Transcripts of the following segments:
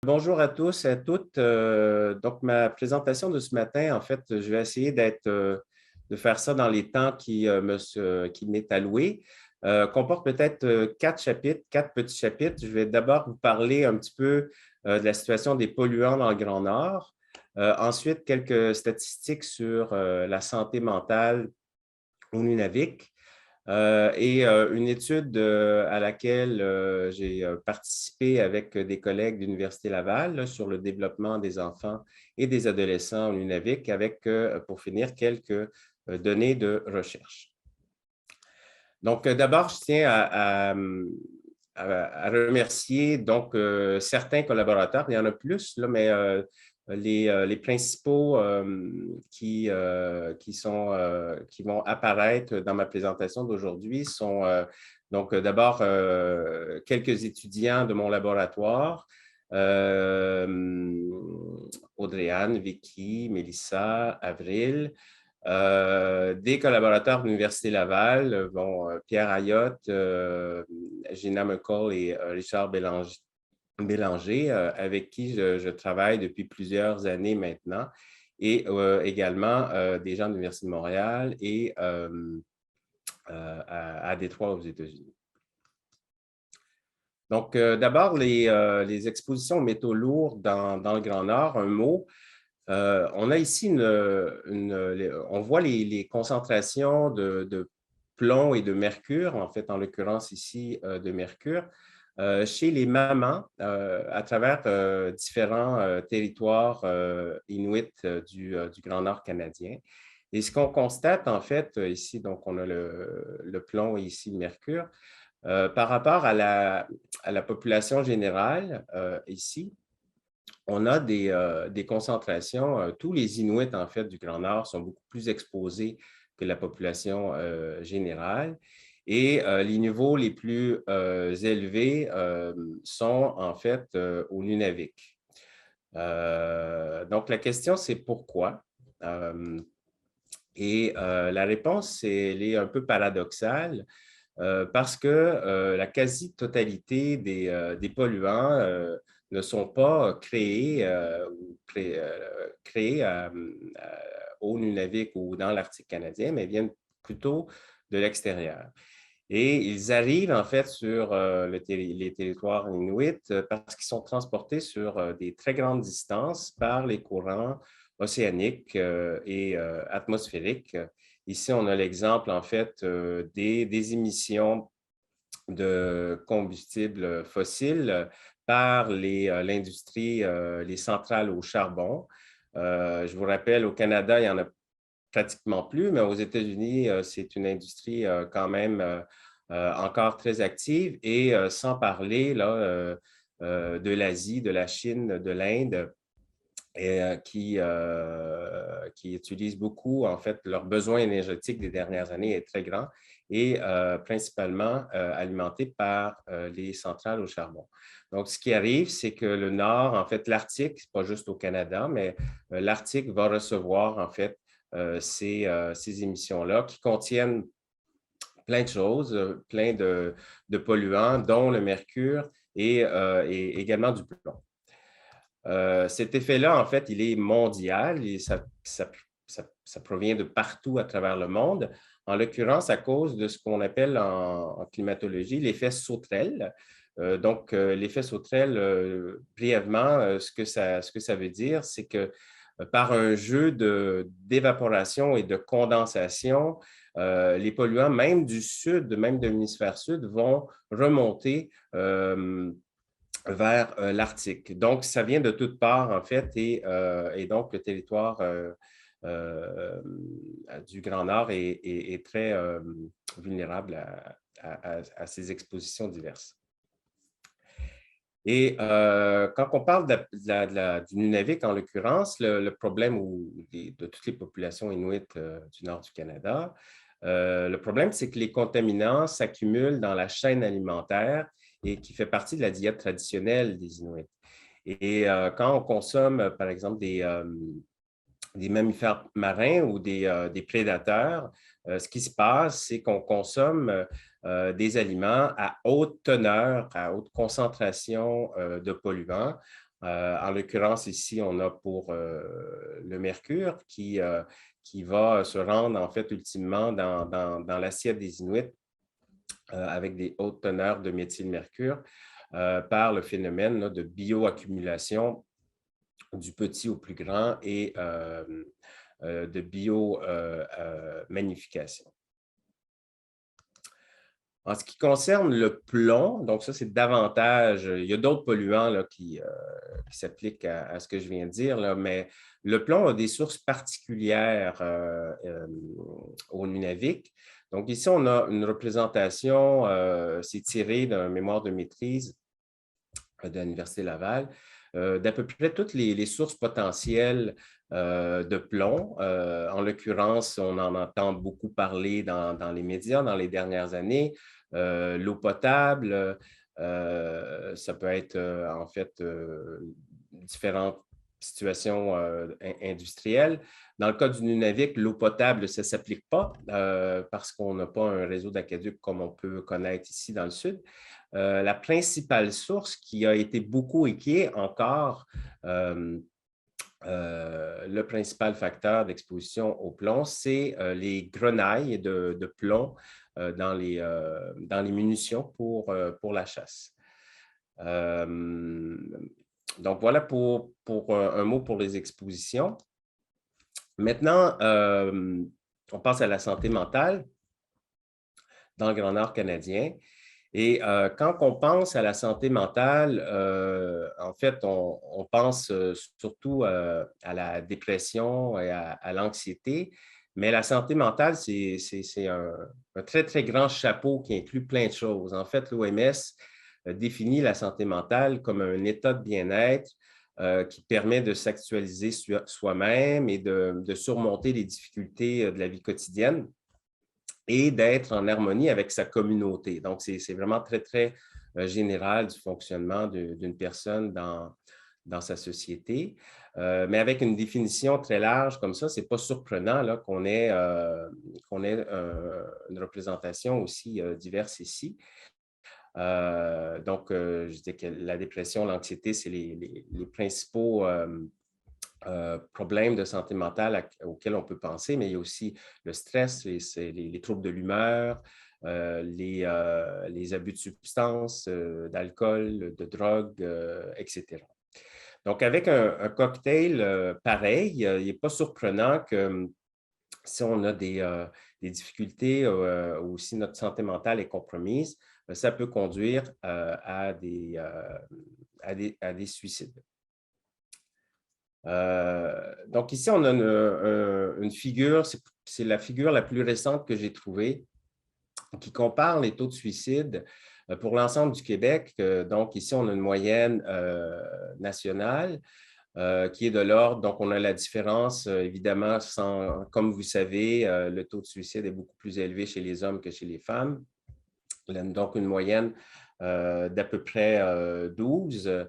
Bonjour à tous et à toutes. Donc, ma présentation de ce matin, en fait, je vais essayer de faire ça dans les temps qui m'est alloué. Comporte peut-être quatre chapitres, quatre petits chapitres. Je vais d'abord vous parler un petit peu de la situation des polluants dans le Grand Nord. Ensuite, quelques statistiques sur la santé mentale au Nunavik. Une étude à laquelle j'ai participé avec des collègues de l'Université Laval là, sur le développement des enfants et des adolescents au Nunavik, avec, pour finir, quelques données de recherche. Donc, d'abord, je tiens à remercier donc, certains collaborateurs. Il y en a plus, là, mais les principaux qui vont apparaître dans ma présentation d'aujourd'hui sont donc d'abord quelques étudiants de mon laboratoire, euh, Audrey-Anne, Vicky, Mélissa, Avril, des collaborateurs de l'Université Laval, Pierre Ayotte, Gina McCall et Richard Bélanger, avec qui je travaille depuis plusieurs années maintenant, et également des gens de l'Université de Montréal et à Détroit aux États-Unis. Donc, d'abord, les expositions aux métaux lourds dans le Grand Nord, un mot. On a ici on voit les concentrations de plomb et de mercure, en fait, en l'occurrence ici de mercure, chez les mamans à travers différents territoires inuits du Grand Nord canadien. Et ce qu'on constate, en fait, ici, donc on a le plomb et ici le mercure, par rapport à la population générale ici, on a des concentrations. Tous les Inuits, en fait, du Grand Nord sont beaucoup plus exposés que la population générale. Et les niveaux les plus élevés sont, en fait, au Nunavik. Donc, la question, c'est pourquoi? La réponse, elle est un peu paradoxale. Parce que la quasi-totalité des polluants ne sont pas créés au Nunavik ou dans l'Arctique canadien, mais viennent plutôt de l'extérieur. Et ils arrivent en fait sur les territoires inuits parce qu'ils sont transportés sur des très grandes distances par les courants océaniques et atmosphériques. Ici, on a l'exemple en fait des émissions de combustibles fossiles par l'industrie, les centrales au charbon. Je vous rappelle, au Canada, il n'y en a pratiquement plus, mais aux États-Unis, c'est une industrie quand même encore très active et sans parler là, de l'Asie, de la Chine, de l'Inde, qui utilisent beaucoup, en fait, leur besoin énergétique des dernières années est très grand et principalement alimenté par les centrales au charbon. Donc, ce qui arrive, c'est que le Nord, en fait, l'Arctique, ce n'est pas juste au Canada, mais l'Arctique va recevoir, en fait, ces émissions-là qui contiennent plein de choses, plein de polluants, dont le mercure et également du plomb. Cet effet-là, en fait, il est mondial et ça provient de partout à travers le monde, en l'occurrence à cause de ce qu'on appelle en climatologie l'effet sauterelle. L'effet sauterelle, brièvement, ce que ça veut dire, c'est que par un jeu d'évaporation et de condensation, les polluants, même du sud, même de l'hémisphère sud, vont remonter vers l'Arctique. Donc, ça vient de toutes parts, en fait, et donc le territoire euh, du Grand Nord est très vulnérable à ces expositions diverses. Et quand on parle du Nunavik, en l'occurrence, le problème de toutes les populations inuites du nord du Canada, le problème, c'est que les contaminants s'accumulent dans la chaîne alimentaire et qui fait partie de la diète traditionnelle des Inuits. Et quand on consomme, par exemple, des mammifères marins ou des prédateurs, ce qui se passe, c'est qu'on consomme des aliments à haute teneur, à haute concentration de polluants. En l'occurrence, ici, on a pour le mercure qui va se rendre, en fait, ultimement dans l'assiette des Inuits avec des hautes teneurs de méthylmercure par le phénomène là, de bioaccumulation du petit au plus grand et de biomagnification. En ce qui concerne le plomb, donc ça, c'est davantage, il y a d'autres polluants là, qui s'appliquent à ce que je viens de dire, là, mais le plomb a des sources particulières au Nunavik. Donc ici, on a une représentation, c'est tiré d'un mémoire de maîtrise de l'Université Laval, d'à peu près toutes les sources potentielles de plomb. En l'occurrence, on en entend beaucoup parler dans les médias dans les dernières années. L'eau potable, ça peut être en fait différentes situations industrielles. Dans le cas du Nunavik, l'eau potable, ça ne s'applique pas parce qu'on n'a pas un réseau d'aqueducs comme on peut connaître ici dans le sud. La principale source qui a été beaucoup et qui est encore le principal facteur d'exposition au plomb, c'est les grenailles de plomb dans les munitions pour la chasse. Donc, voilà pour un mot pour les expositions. Maintenant, on passe à la santé mentale dans le Grand Nord canadien. Et quand on pense à la santé mentale, en fait, on pense surtout à la dépression et à l'anxiété, mais la santé mentale, c'est un très, très grand chapeau qui inclut plein de choses. En fait, l'OMS définit la santé mentale comme un état de bien-être qui permet de s'actualiser soi-même et de surmonter les difficultés de la vie quotidienne et d'être en harmonie avec sa communauté. Donc, c'est vraiment très, très général du fonctionnement d'une personne dans sa société. Mais avec une définition très large comme ça, ce n'est pas surprenant qu'on ait une représentation aussi diverse ici. Donc, je dis que la dépression, l'anxiété, c'est les principaux problèmes de santé mentale auxquels on peut penser, mais il y a aussi le stress, les troubles de l'humeur, les abus de substances, d'alcool, de drogue, etc. Donc, avec un cocktail pareil, il n'est pas surprenant que si on a des difficultés ou si notre santé mentale est compromise, ça peut conduire à des suicides. Donc ici, on a une figure, c'est la figure la plus récente que j'ai trouvée, qui compare les taux de suicide pour l'ensemble du Québec. Donc ici, on a une moyenne nationale qui est de l'ordre, donc on a la différence, évidemment, comme vous savez, le taux de suicide est beaucoup plus élevé chez les hommes que chez les femmes. Donc une moyenne d'à peu près 12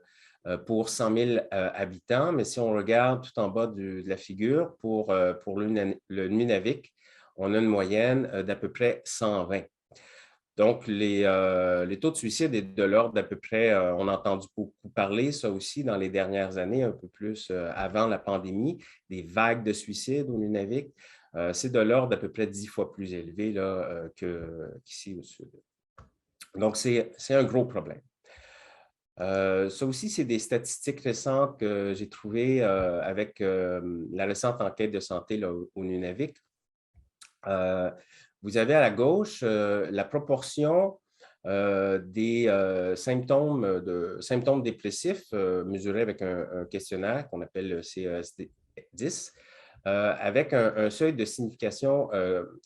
pour 100 000 habitants, mais si on regarde tout en bas de la figure, pour le Nunavik, on a une moyenne d'à peu près 120. Donc, les taux de suicide est de l'ordre d'à peu près, on a entendu beaucoup parler, ça aussi, dans les dernières années, un peu plus avant la pandémie, des vagues de suicide au Nunavik. C'est de l'ordre d'à peu près 10 fois plus élevé qu'ici au sud. Donc, c'est un gros problème. Ça aussi, c'est des statistiques récentes que j'ai trouvées avec la récente enquête de santé là, au Nunavik. Vous avez à la gauche la proportion des symptômes dépressifs mesurés avec un questionnaire qu'on appelle le CESD-10 avec un seuil de signification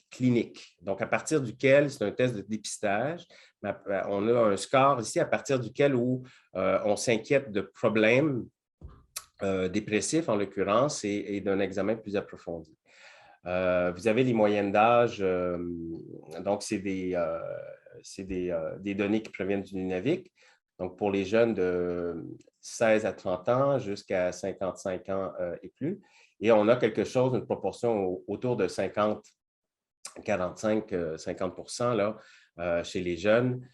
clinique. Donc, à partir duquel, c'est un test de dépistage, on a un score ici à partir duquel on s'inquiète de problèmes dépressifs, en l'occurrence, et d'un examen plus approfondi. Vous avez les moyennes d'âge, donc c'est des données qui proviennent du Nunavik. Donc, pour les jeunes de 16 à 30 ans jusqu'à 55 ans et plus. Et on a quelque chose, une proportion autour de 50, 45, 50% là, chez les jeunes,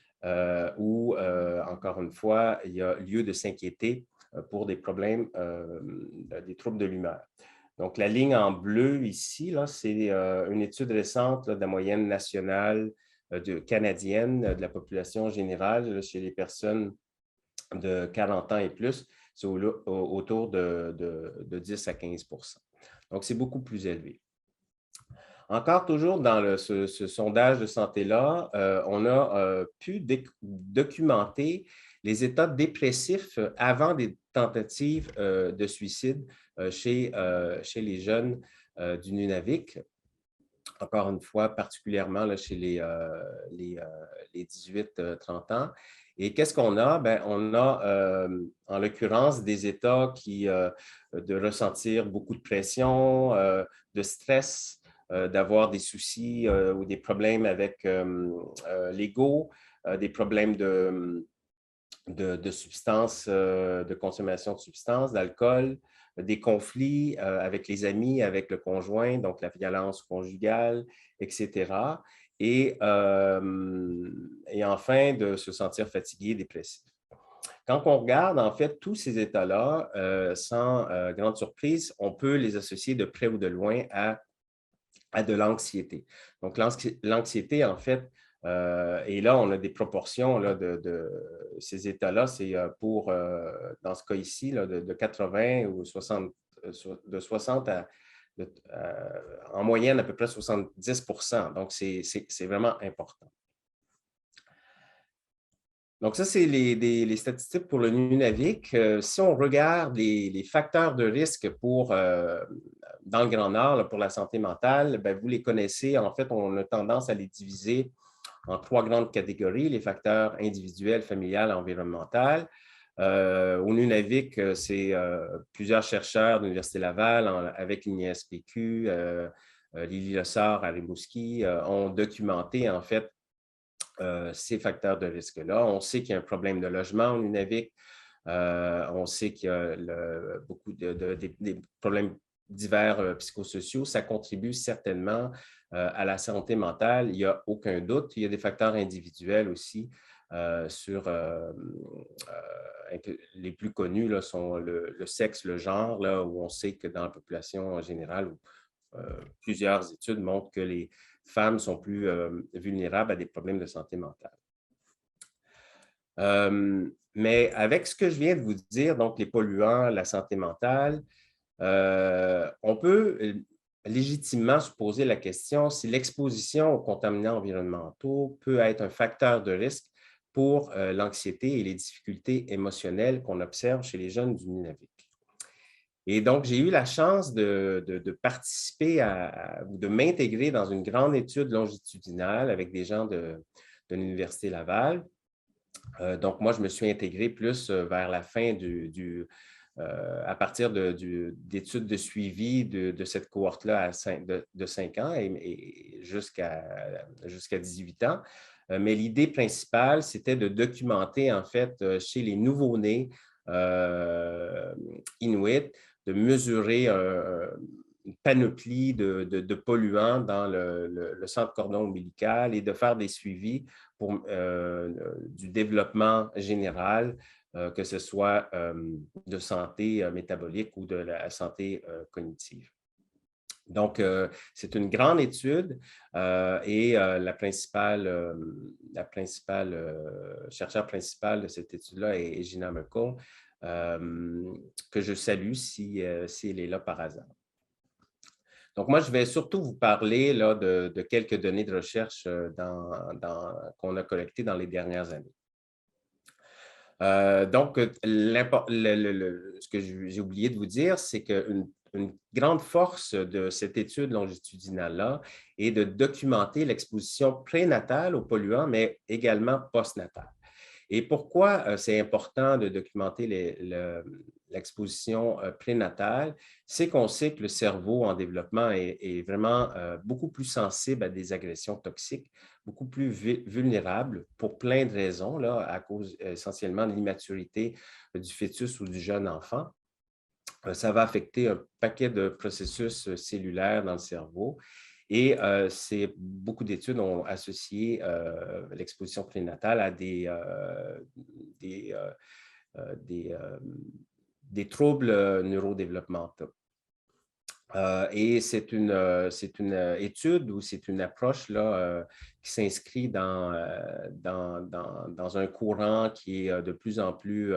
où, encore une fois, il y a lieu de s'inquiéter pour des problèmes, des troubles de l'humeur. Donc, la ligne en bleu ici, c'est une étude récente là, de la moyenne nationale canadienne de la population générale là, chez les personnes de 40 ans et plus, c'est autour de 10 à 15 %. Donc, c'est beaucoup plus élevé. Encore toujours dans ce sondage de santé-là, on a pu documenter les états dépressifs avant des tentatives de suicide chez les jeunes du Nunavik. Encore une fois, particulièrement là, chez les 18-30 ans. Et qu'est-ce qu'on a? Bien, on a, en l'occurrence, des états de ressentir beaucoup de pression, de stress, d'avoir des soucis ou des problèmes avec l'ego, des problèmes de substances, de consommation de substances, d'alcool, des conflits avec les amis, avec le conjoint, donc la violence conjugale, etc. Et enfin, de se sentir fatigué, dépressif. Quand on regarde, en fait, tous ces états-là, sans grande surprise, on peut les associer de près ou de loin à de l'anxiété. Donc, l'anxiété, en fait, et là, on a des proportions là, de ces états-là, c'est dans ce cas ici, là, de 80 ou 60, de 60 en moyenne à peu près 70 %. Donc, c'est vraiment important. Donc, ça, c'est les statistiques pour le Nunavik. Si on regarde les facteurs de risque dans le Grand Nord là, pour la santé mentale, bien, vous les connaissez. En fait, on a tendance à les diviser en 3 grandes catégories, les facteurs individuels, familiales, environnementaux. Au Nunavik, c'est plusieurs chercheurs de l'Université Laval avec l'INSPQ, Lily Lessard à Rimouski, ont documenté en fait ces facteurs de risque-là. On sait qu'il y a un problème de logement au Nunavik. On sait qu'il y a beaucoup des problèmes divers psychosociaux. Ça contribue certainement à la santé mentale. Il n'y a aucun doute. Il y a des facteurs individuels aussi les plus connus là, sont le sexe, le genre, là, où on sait que dans la population en général, plusieurs études montrent que les femmes sont plus vulnérables à des problèmes de santé mentale. Mais avec ce que je viens de vous dire, donc les polluants, la santé mentale, on peut légitimement se poser la question si l'exposition aux contaminants environnementaux peut être un facteur de risque pour l'anxiété et les difficultés émotionnelles qu'on observe chez les jeunes du Nunavik. Et donc, j'ai eu la chance de participer de m'intégrer dans une grande étude longitudinale avec des gens de l'Université Laval. Donc, moi, je me suis intégré plus vers la fin à partir d'études de suivi de cette cohorte-là de 5 ans et jusqu'à 18 ans. Mais l'idée principale, c'était de documenter, en fait, chez les nouveau-nés Inuits, de mesurer une panoplie de polluants dans le centre cordon ombilical et de faire des suivis du développement général, que ce soit de santé métabolique ou de la santé cognitive. Donc, c'est une grande étude et la chercheure principale de cette étude-là est Gina Merkel, que je salue si elle est là par hasard. Donc, moi, je vais surtout vous parler là, de quelques données de recherche qu'on a collectées dans les dernières années. Donc, ce que j'ai oublié de vous dire, c'est qu'une grande force de cette étude longitudinale-là est de documenter l'exposition prénatale aux polluants, mais également postnatale. Et pourquoi c'est important de documenter l'exposition prénatale? C'est qu'on sait que le cerveau en développement est vraiment beaucoup plus sensible à des agressions toxiques, beaucoup plus vulnérable pour plein de raisons, là, à cause essentiellement de l'immaturité du fœtus ou du jeune enfant. Ça va affecter un paquet de processus cellulaires dans le cerveau. Et beaucoup d'études ont associé l'exposition prénatale à des des troubles neurodéveloppementaux. Et c'est une étude ou c'est une approche là, qui s'inscrit dans un courant qui est de plus en plus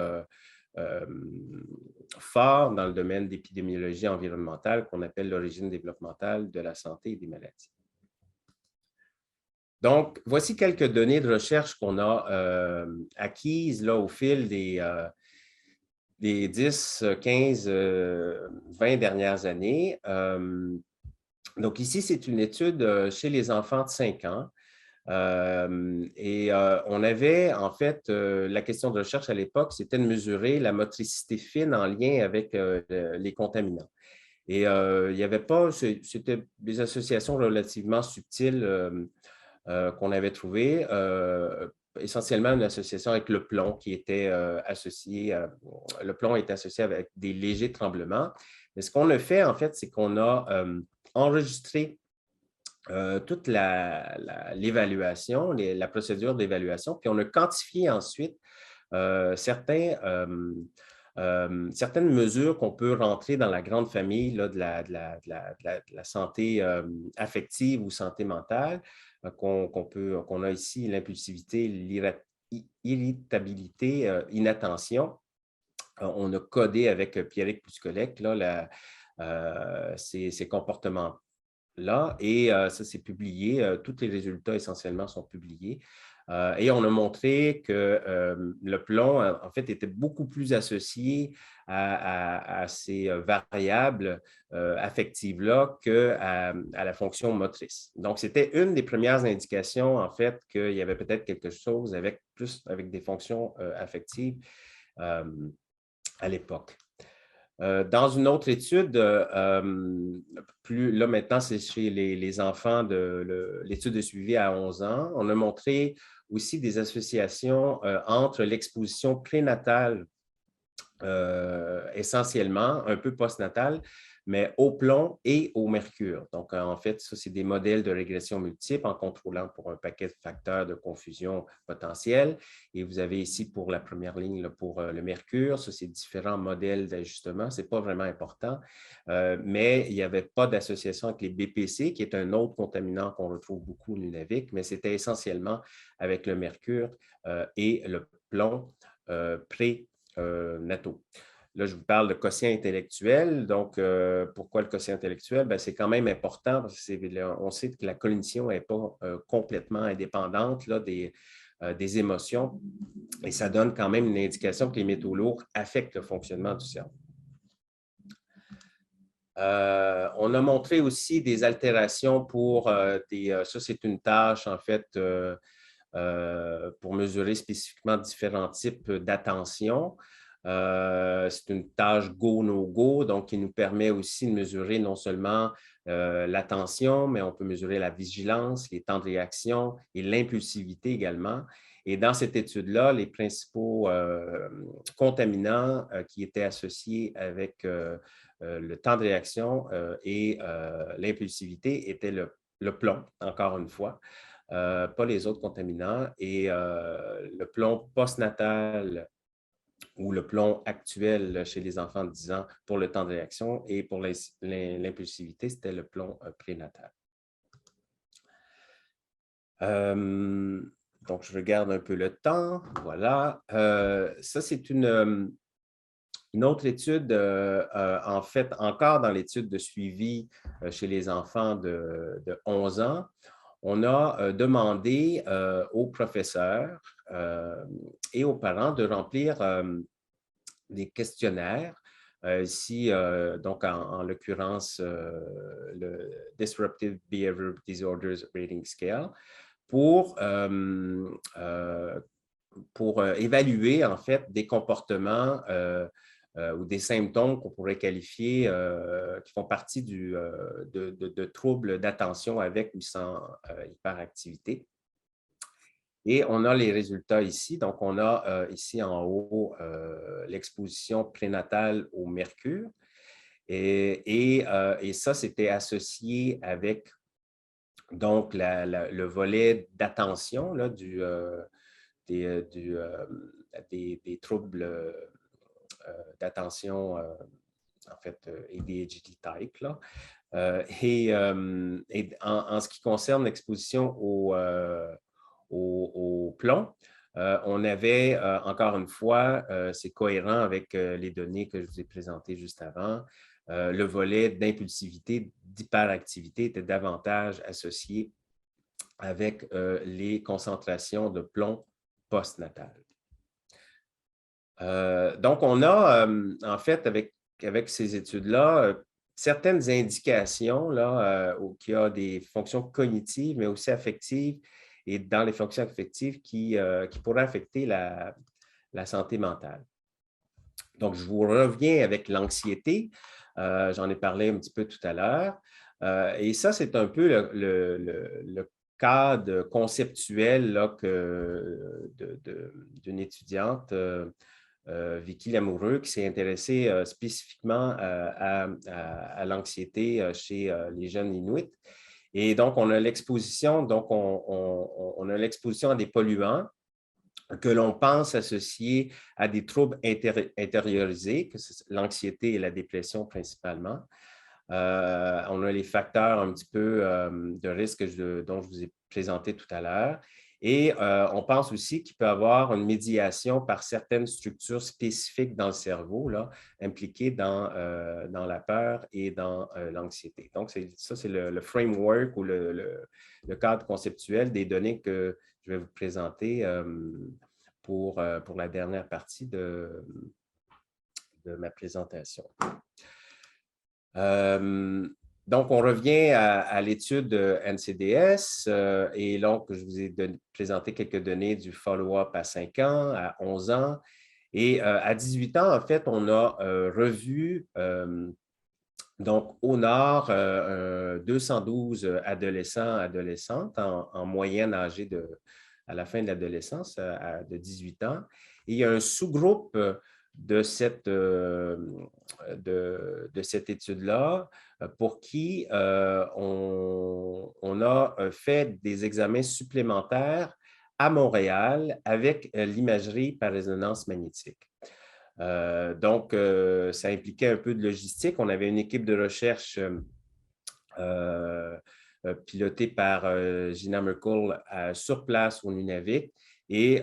fort dans le domaine d'épidémiologie environnementale qu'on appelle l'origine développementale de la santé et des maladies. Donc, voici quelques données de recherche qu'on a acquises là, au fil des 10, 15, 20 dernières années. Donc, ici, c'est une étude chez les enfants de 5 ans. On avait, en fait, la question de recherche à l'époque, c'était de mesurer la motricité fine en lien avec les contaminants. Et il n'y avait pas, c'était des associations relativement subtiles qu'on avait trouvées, essentiellement une association avec le plomb qui était associé, le plomb est associé avec des légers tremblements. Mais ce qu'on a fait, en fait, c'est qu'on a enregistré toute l'évaluation, la procédure d'évaluation, puis on a quantifié ensuite certaines mesures qu'on peut rentrer dans la grande famille là, de la santé affective ou santé mentale, qu'on a ici l'impulsivité, l'irritabilité, inattention. On a codé avec Pierrick Puskolek là, ces comportements-là et ça, c'est publié. Tous les résultats essentiellement sont publiés. Et on a montré que le plomb, en fait, était beaucoup plus associé à ces variables affectives-là qu'à la fonction motrice. Donc, c'était une des premières indications, en fait, qu'il y avait peut-être quelque chose avec des fonctions affectives à l'époque. Dans une autre étude, là maintenant, c'est chez les enfants de l'étude de suivi à 11 ans, on a montré aussi des associations entre l'exposition prénatale essentiellement, un peu postnatale, mais au plomb et au mercure. Donc, en fait, ça, c'est des modèles de régression multiple en contrôlant pour un paquet de facteurs de confusion potentiels. Et vous avez ici pour la première ligne, là, pour le mercure, ça, c'est différents modèles d'ajustement. Ce n'est pas vraiment important, mais il n'y avait pas d'association avec les BPC, qui est un autre contaminant qu'on retrouve beaucoup au Nunavik, mais c'était essentiellement avec le mercure et le plomb nataux. Là, je vous parle de quotient intellectuel. Donc, pourquoi le quotient intellectuel? C'est quand même important parce qu'on sait que la cognition n'est pas complètement indépendante là, des émotions et ça donne quand même une indication que les métaux lourds affectent le fonctionnement du cerveau. On a montré aussi des altérations pour ça, c'est une tâche en fait pour mesurer spécifiquement différents types d'attention. C'est une tâche go-no-go, donc qui nous permet aussi de mesurer non seulement l'attention, mais on peut mesurer la vigilance, les temps de réaction et l'impulsivité également. Et dans cette étude-là, les principaux contaminants qui étaient associés avec le temps de réaction et l'impulsivité étaient le plomb, encore une fois. Pas les autres contaminants. Et le plomb postnatal ou le plomb actuel chez les enfants de 10 ans pour le temps de réaction et pour l'impulsivité, c'était le plomb prénatal. Donc, je regarde un peu le temps. Voilà. Ça, c'est une autre étude, en fait, encore dans l'étude de suivi chez les enfants de 11 ans. On a demandé aux professeurs et aux parents de remplir des questionnaires. Ici, donc en l'occurrence, le Disruptive Behavior Disorders Rating Scale, pour évaluer en fait des comportements ou des symptômes qu'on pourrait qualifier qui font partie de troubles d'attention avec ou sans hyperactivité. Et on a les résultats ici. Donc, on a ici en haut l'exposition prénatale au mercure. Et ça, c'était associé avec donc le volet d'attention des troubles d'attention, en fait, ADHD type, là. En ce qui concerne l'exposition au plomb, on avait, encore une fois, c'est cohérent avec les données que je vous ai présentées juste avant. Le volet d'impulsivité, d'hyperactivité était davantage associé avec les concentrations de plomb postnatales. Donc, on a, en fait, avec ces études-là, certaines indications là, qu'il y a des fonctions cognitives, mais aussi affectives, et dans les fonctions affectives qui pourraient affecter la santé mentale. Donc, je vous reviens avec l'anxiété. J'en ai parlé un petit peu tout à l'heure. Et ça, c'est un peu le cadre conceptuel là, d'une étudiante, Vicky Lamoureux, qui s'est intéressée spécifiquement à l'anxiété chez les jeunes Inuits. Et donc, on a l'exposition, on a l'exposition à des polluants que l'on pense associés à des troubles intériorisés, que c'est l'anxiété et la dépression principalement. On a les facteurs un petit peu de risque dont je vous ai présenté tout à l'heure. Et on pense aussi qu'il peut y avoir une médiation par certaines structures spécifiques dans le cerveau, là, impliquées dans la peur et dans l'anxiété. Donc, ça, c'est le framework ou le cadre conceptuel des données que je vais vous présenter pour la dernière partie de ma présentation. Donc, on revient à l'étude NCDS et donc, je vous ai présenté quelques données du follow-up à 5 ans, à 11 ans. Et à 18 ans, en fait, on a revu, donc au Nord, 212 adolescents, adolescentes en moyenne âgés à la fin de l'adolescence, de 18 ans. Et il y a un sous-groupe de cette étude-là pour qui on a fait des examens supplémentaires à Montréal avec l'imagerie par résonance magnétique. Donc, ça impliquait un peu de logistique. On avait une équipe de recherche pilotée par Gina Merkel sur place au Nunavik et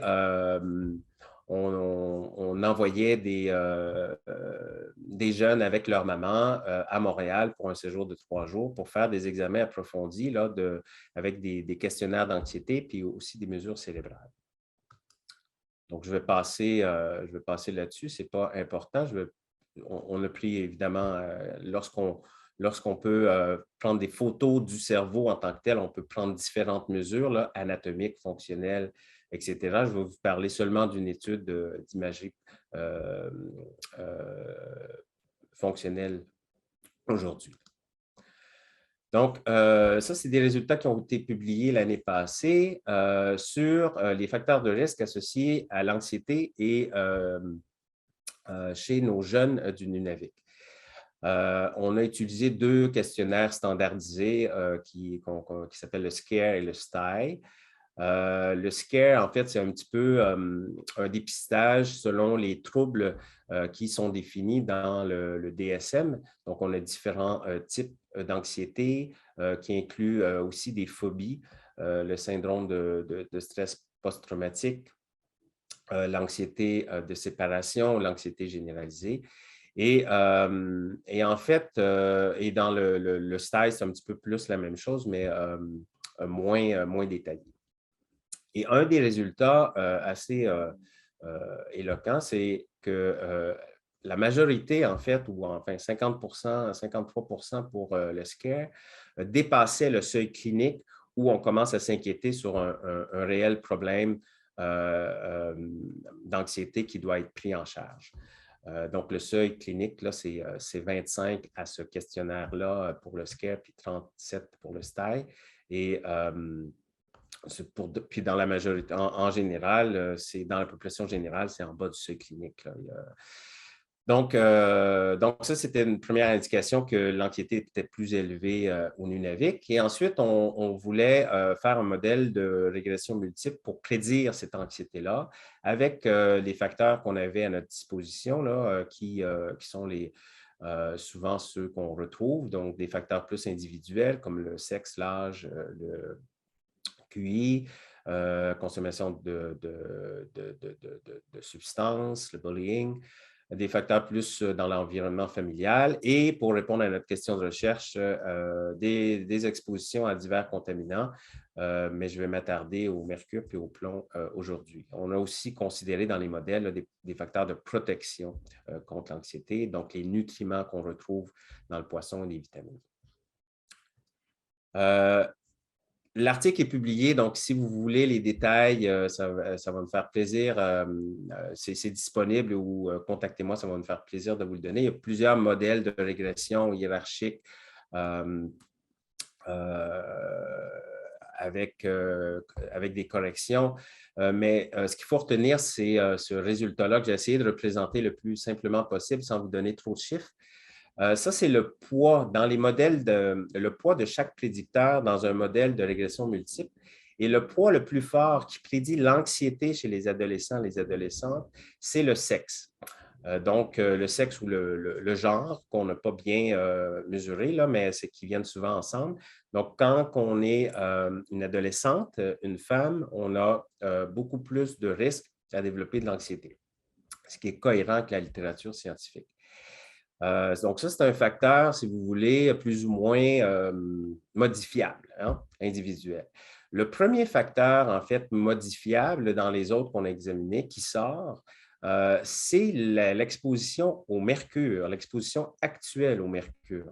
on envoyait des jeunes avec leur maman à Montréal pour un séjour de 3 jours pour faire des examens approfondis là, avec des questionnaires d'anxiété puis aussi des mesures cérébrales. Donc, je vais passer là-dessus, ce n'est pas important. On a pris, évidemment, lorsqu'on peut prendre des photos du cerveau en tant que tel, on peut prendre différentes mesures là, anatomiques, fonctionnelles, etc. Je vais vous parler seulement d'une étude d'imagerie fonctionnelle aujourd'hui. Donc, ça, c'est des résultats qui ont été publiés l'année passée sur les facteurs de risque associés à l'anxiété et chez nos jeunes du Nunavik. On a utilisé 2 questionnaires standardisés qui s'appellent le SCARE et le STAI. Le SCARE, en fait, c'est un petit peu un dépistage selon les troubles qui sont définis dans le DSM. Donc, on a différents types d'anxiété qui incluent aussi des phobies, le syndrome de stress post-traumatique, l'anxiété de séparation, l'anxiété généralisée. Et en fait, et dans le STAI, c'est un petit peu plus la même chose, mais moins détaillé. Et un des résultats assez éloquents, c'est que la majorité, en fait, ou enfin 50%, 53% pour le SCARE, dépassait le seuil clinique où on commence à s'inquiéter sur un réel problème d'anxiété qui doit être pris en charge. Donc, le seuil clinique, c'est 25 à ce questionnaire-là pour le SCARE, puis 37 pour le STAI. Et puis dans la majorité, en général, c'est dans la population générale, c'est en bas du seuil clinique. Là. Donc ça, c'était une première indication que l'anxiété était plus élevée au Nunavik. Et ensuite, on voulait faire un modèle de régression multiple pour prédire cette anxiété-là avec les facteurs qu'on avait à notre disposition, là, qui sont souvent ceux qu'on retrouve, donc des facteurs plus individuels comme le sexe, l'âge, le QI, consommation de substances, le bullying, des facteurs plus dans l'environnement familial et pour répondre à notre question de recherche, des expositions à divers contaminants, mais je vais m'attarder au mercure et au plomb aujourd'hui. On a aussi considéré dans les modèles là, des facteurs de protection contre l'anxiété, donc les nutriments qu'on retrouve dans le poisson et les vitamines. L'article est publié, donc si vous voulez les détails, ça va me faire plaisir. C'est disponible ou contactez-moi, ça va me faire plaisir de vous le donner. Il y a plusieurs modèles de régression hiérarchique avec des corrections. Mais ce qu'il faut retenir, c'est ce résultat-là que j'ai essayé de représenter le plus simplement possible sans vous donner trop de chiffres. Ça, c'est le poids dans les modèles le poids de chaque prédicteur dans un modèle de régression multiple. Et le poids le plus fort qui prédit l'anxiété chez les adolescents et les adolescentes, c'est le sexe. Donc, le sexe ou le genre qu'on n'a pas bien mesuré, là, mais c'est qu'ils viennent souvent ensemble. Donc, quand on est une adolescente, une femme, on a beaucoup plus de risques à développer de l'anxiété, ce qui est cohérent avec la littérature scientifique. Donc, ça, c'est un facteur, si vous voulez, plus ou moins modifiable, hein, individuel. Le premier facteur, en fait, modifiable dans les autres qu'on a examinés, qui sort, c'est l'exposition au mercure, l'exposition actuelle au mercure,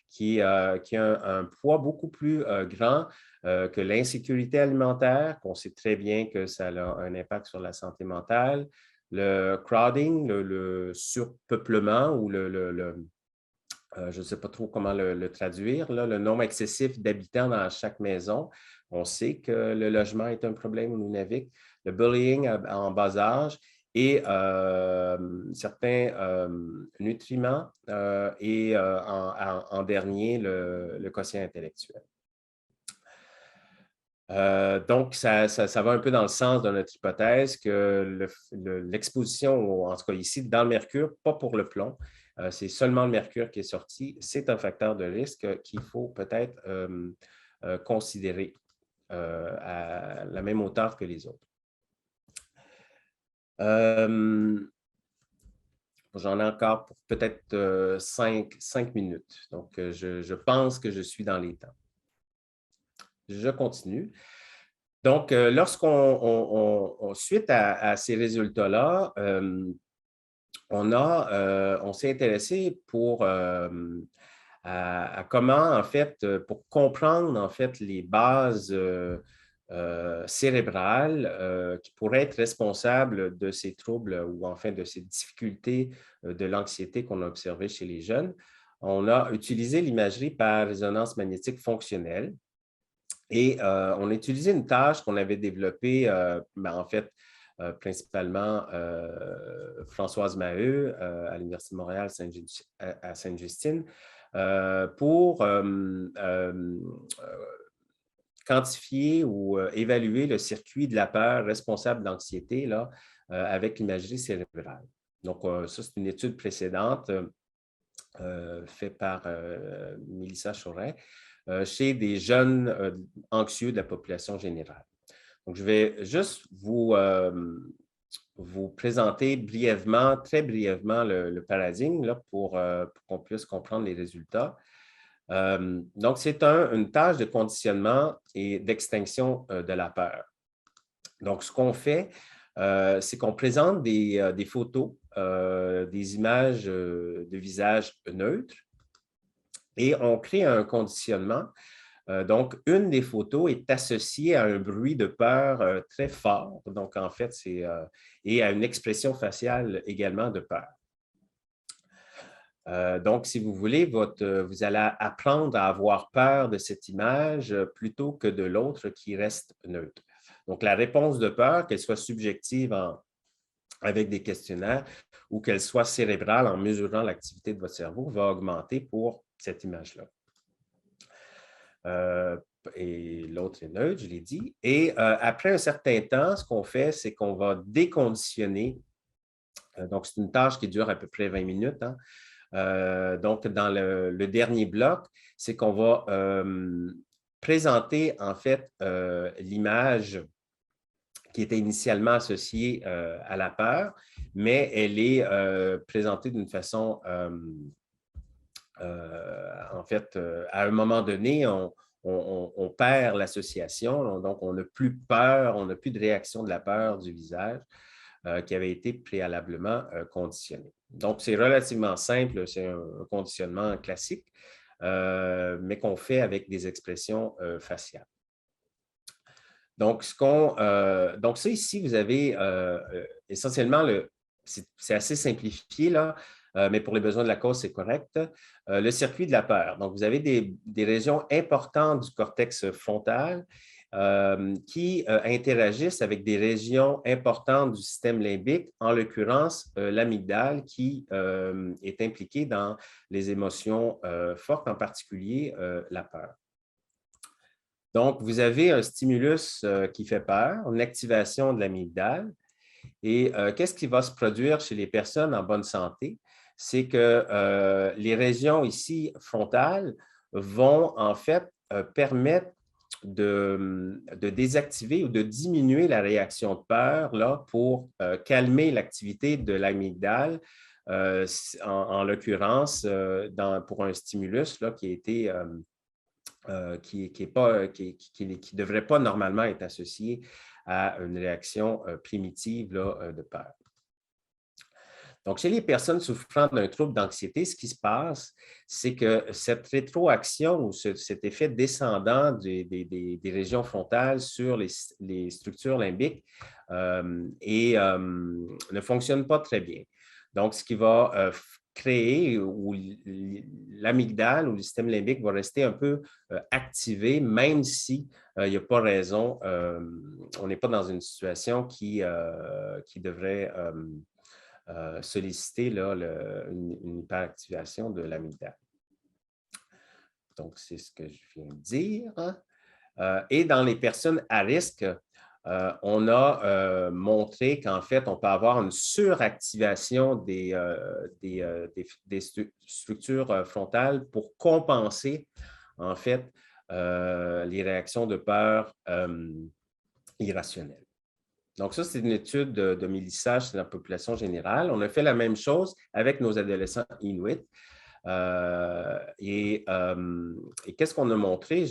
qui a un poids beaucoup plus grand que l'insécurité alimentaire, qu'on sait très bien que ça a un impact sur la santé mentale, le crowding, le surpeuplement ou je ne sais pas trop comment le traduire, là, le nombre excessif d'habitants dans chaque maison. On sait que le logement est un problème au Nunavik, le bullying en bas âge et certains nutriments et en dernier, le quotient intellectuel. Donc, ça va un peu dans le sens de notre hypothèse que l'exposition, en tout cas ici, dans le mercure, pas pour le plomb, c'est seulement le mercure qui est sorti, c'est un facteur de risque qu'il faut peut-être considérer à la même hauteur que les autres. J'en ai encore pour peut-être 5 minutes. Donc, je pense que je suis dans les temps. Je continue. Donc, suite à ces résultats-là, on s'est intéressé à comment, en fait, pour comprendre, en fait, les bases cérébrales qui pourraient être responsables de ces troubles ou, enfin, de ces difficultés de l'anxiété qu'on a observées chez les jeunes. On a utilisé l'imagerie par résonance magnétique fonctionnelle. Et on a utilisé une tâche qu'on avait développée, en fait, principalement Françoise Maheu à l'Université de Montréal à Sainte-Justine pour quantifier ou évaluer le circuit de la peur responsable d'anxiété avec l'imagerie cérébrale. Donc, ça, c'est une étude précédente faite par Mélissa Chauret chez des jeunes anxieux de la population générale. Donc, je vais juste vous présenter brièvement, très brièvement, le paradigme là, pour qu'on puisse comprendre les résultats. Donc, c'est une tâche de conditionnement et d'extinction de la peur. Donc, ce qu'on fait, c'est qu'on présente des photos, des images de visage neutres et on crée un conditionnement. Donc, une des photos est associée à un bruit de peur très fort. Donc, en fait, et à une expression faciale également de peur. Donc, si vous voulez, vous allez apprendre à avoir peur de cette image plutôt que de l'autre qui reste neutre. Donc, la réponse de peur, qu'elle soit subjective avec des questionnaires ou qu'elle soit cérébrale en mesurant l'activité de votre cerveau va augmenter pour cette image-là. Et l'autre est neutre, je l'ai dit. Et après un certain temps, ce qu'on fait, c'est qu'on va déconditionner. Donc, c'est une tâche qui dure à peu près 20 minutes. Hein. Donc, dans le dernier bloc, c'est qu'on va présenter en fait l'image qui était initialement associée à la peur, mais elle est présentée d'une façon, en fait, à un moment donné, on perd l'association, donc on n'a plus peur, on n'a plus de réaction de la peur du visage qui avait été préalablement conditionné. Donc, c'est relativement simple, c'est un conditionnement classique, mais qu'on fait avec des expressions faciales. Donc, donc ça ici, vous avez essentiellement, c'est assez simplifié, là, mais pour les besoins de la cause, c'est correct, le circuit de la peur. Donc, vous avez des régions importantes du cortex frontal qui interagissent avec des régions importantes du système limbique, en l'occurrence l'amygdale qui est impliquée dans les émotions fortes, en particulier la peur. Donc, vous avez un stimulus qui fait peur, une activation de l'amygdale. Et qu'est-ce qui va se produire chez les personnes en bonne santé? C'est que les régions ici frontales vont en fait permettre de désactiver ou de diminuer la réaction de peur là, pour calmer l'activité de l'amygdale, en l'occurrence pour un stimulus là, qui a été qui ne devrait pas normalement être associé à une réaction primitive là, de peur. Donc, chez les personnes souffrant d'un trouble d'anxiété, ce qui se passe, c'est que cette rétroaction ou cet effet descendant des régions frontales sur les structures limbiques ne fonctionne pas très bien. Donc, ce qui va créer où l'amygdale ou le système limbique va rester un peu activé, même si il n'y a pas raison, on n'est pas dans une situation qui devrait solliciter là, une hyperactivation de l'amygdale. Donc, c'est ce que je viens de dire. Et dans les personnes à risque, on a montré qu'en fait, on peut avoir une suractivation des structures frontales pour compenser, en fait, les réactions de peur irrationnelles. Donc, ça, c'est une étude de mélissage sur la population générale. On a fait la même chose avec nos adolescents inuits. Et qu'est-ce qu'on a montré?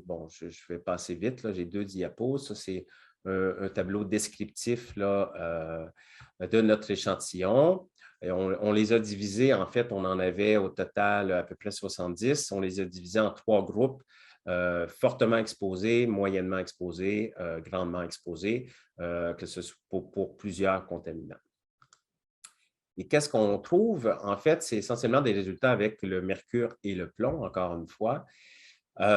Bon, je vais passer vite, j'ai 2 diapos. Ça, c'est un tableau descriptif là, de notre échantillon. Et on les a divisés, en fait, on en avait au total à peu près 70. On les a divisés en 3 groupes. Fortement exposés, moyennement exposés, grandement exposés, que ce soit pour plusieurs contaminants. Et qu'est-ce qu'on trouve? En fait, c'est essentiellement des résultats avec le mercure et le plomb, encore une fois. Bon,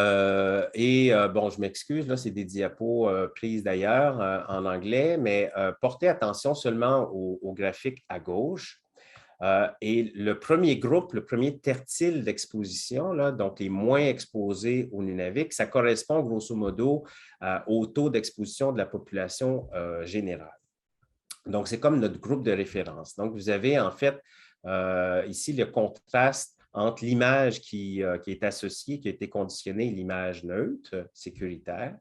je m'excuse, là, c'est des diapos prises d'ailleurs en anglais, mais portez attention seulement au graphique à gauche. Et le premier groupe, le premier tertile d'exposition, donc les moins exposés au Nunavik, ça correspond grosso modo au taux d'exposition de la population générale. Donc, c'est comme notre groupe de référence. Donc, vous avez en fait ici le contraste entre l'image qui est associée, qui a été conditionnée, et l'image neutre, sécuritaire.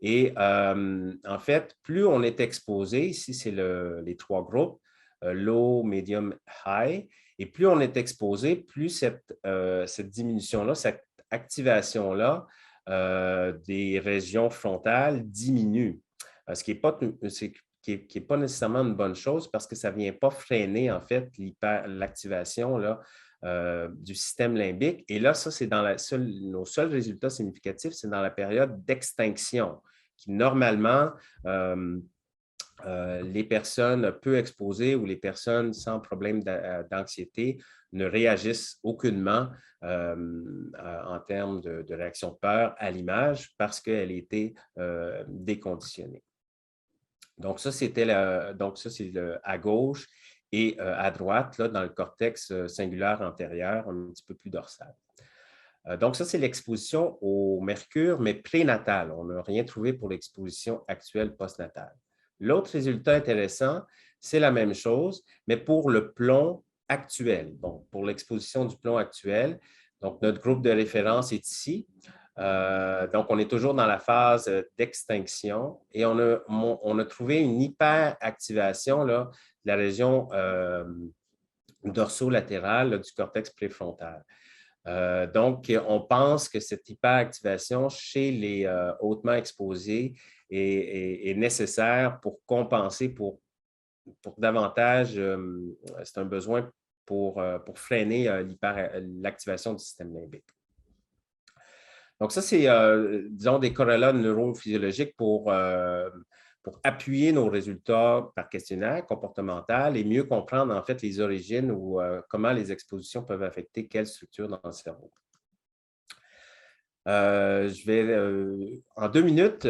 Et en fait, plus on est exposé, ici c'est les 3 groupes, low, medium, high, et plus on est exposé, plus cette diminution-là, cette activation-là des régions frontales diminue. Ce qui n'est pas nécessairement une bonne chose parce que ça ne vient pas freiner en fait l'activation du système limbique. Et là, ça, c'est dans nos seuls résultats significatifs, c'est dans la période d'extinction, qui normalement, les personnes peu exposées ou les personnes sans problème d'anxiété ne réagissent aucunement en termes de réaction de peur à l'image parce qu'elle a été déconditionnée. Donc, ça, c'est à gauche et à droite, là, dans le cortex cingulaire antérieur, un petit peu plus dorsal. Donc, ça, c'est l'exposition au mercure, mais prénatale. On n'a rien trouvé pour l'exposition actuelle postnatale. L'autre résultat intéressant, c'est la même chose, mais pour le plomb actuel. Bon, pour l'exposition du plomb actuel, donc notre groupe de référence est ici. Donc, on est toujours dans la phase d'extinction et on a trouvé une hyperactivation là, de la région dorsolatérale là, du cortex préfrontal. Donc, on pense que cette hyperactivation chez les hautement exposés est nécessaire pour compenser, pour davantage, c'est un besoin pour freiner l'activation du système limbique. Donc, ça, c'est, disons, des corrélats neurophysiologiques pour appuyer nos résultats par questionnaire comportemental et mieux comprendre, en fait, les origines ou comment les expositions peuvent affecter quelle structure dans le cerveau. En 2 minutes,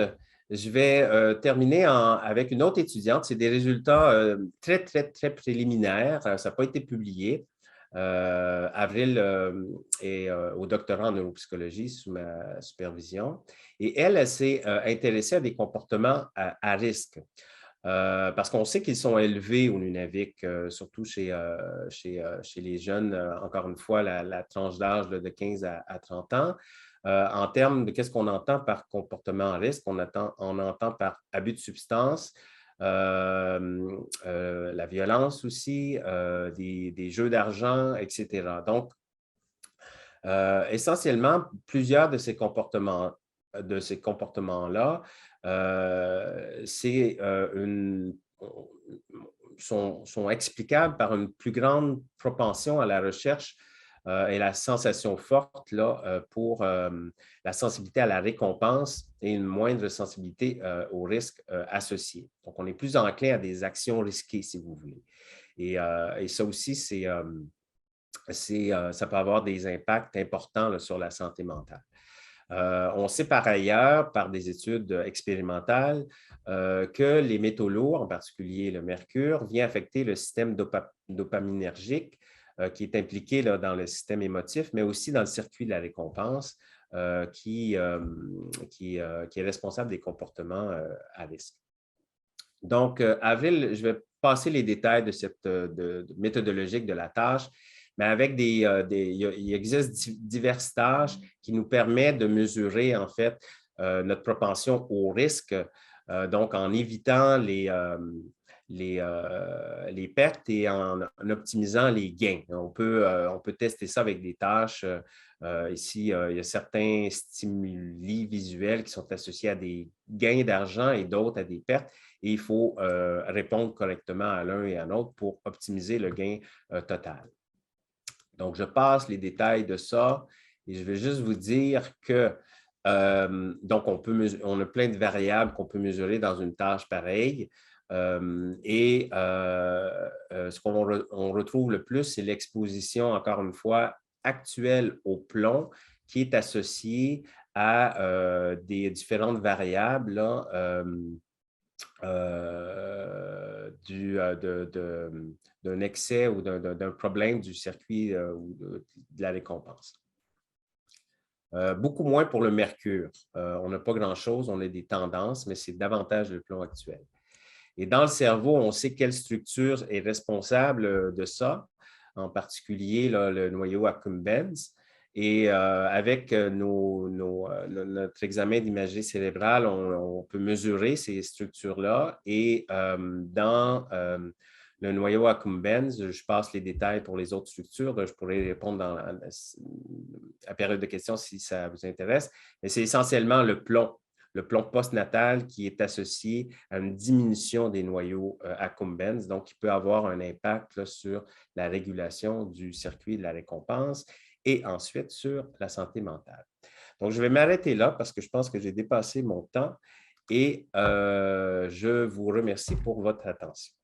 je vais terminer avec une autre étudiante. C'est des résultats très, très, très préliminaires. Ça n'a pas été publié. Avril est au doctorat en neuropsychologie sous ma supervision. Et elle s'est intéressée à des comportements à risque. Parce qu'on sait qu'ils sont élevés au Nunavik, surtout chez les jeunes, encore une fois, la tranche d'âge de 15 à 30 ans. En termes de qu'est-ce qu'on entend par comportement à risque, on entend par abus de substances, la violence aussi, des jeux d'argent, etc. Donc, essentiellement, plusieurs de ces comportements-là, sont explicables par une plus grande propension à la recherche et la sensation forte là, pour la sensibilité à la récompense et une moindre sensibilité aux risques associés. Donc, on est plus enclin à des actions risquées, si vous voulez. Et ça aussi, ça peut avoir des impacts importants là, sur la santé mentale. On sait par ailleurs, par des études expérimentales, que les métaux lourds, en particulier le mercure, vient affecter le système dopaminergique qui est impliqué là, dans le système émotif, mais aussi dans le circuit de la récompense qui est responsable des comportements à risque. Donc, Avril, je vais passer les détails de cette méthodologique de la tâche, mais avec il existe diverses tâches qui nous permettent de mesurer, en fait, notre propension au risque, donc en évitant les pertes et en optimisant les gains. On peut tester ça avec des tâches. Ici, il y a certains stimuli visuels qui sont associés à des gains d'argent et d'autres à des pertes. Et il faut répondre correctement à l'un et à l'autre pour optimiser le gain total. Donc, je passe les détails de ça et je vais juste vous dire que donc on a plein de variables qu'on peut mesurer dans une tâche pareille. Ce qu'on retrouve le plus, c'est l'exposition, encore une fois, actuelle au plomb qui est associée à des différentes variables là, d'un excès ou d'un problème du circuit ou de la récompense. Beaucoup moins pour le mercure. On n'a pas grand-chose, on a des tendances, mais c'est davantage le plomb actuel. Et dans le cerveau, on sait quelle structure est responsable de ça, en particulier là, le noyau accumbens. Et avec notre examen d'imagerie cérébrale, on peut mesurer ces structures-là. Et dans le noyau accumbens, je passe les détails pour les autres structures. Je pourrais répondre à la période de questions si ça vous intéresse. Mais c'est essentiellement le plomb postnatal qui est associé à une diminution des noyaux accumbens, donc qui peut avoir un impact là, sur la régulation du circuit de la récompense et ensuite sur la santé mentale. Donc, je vais m'arrêter là parce que je pense que j'ai dépassé mon temps et je vous remercie pour votre attention.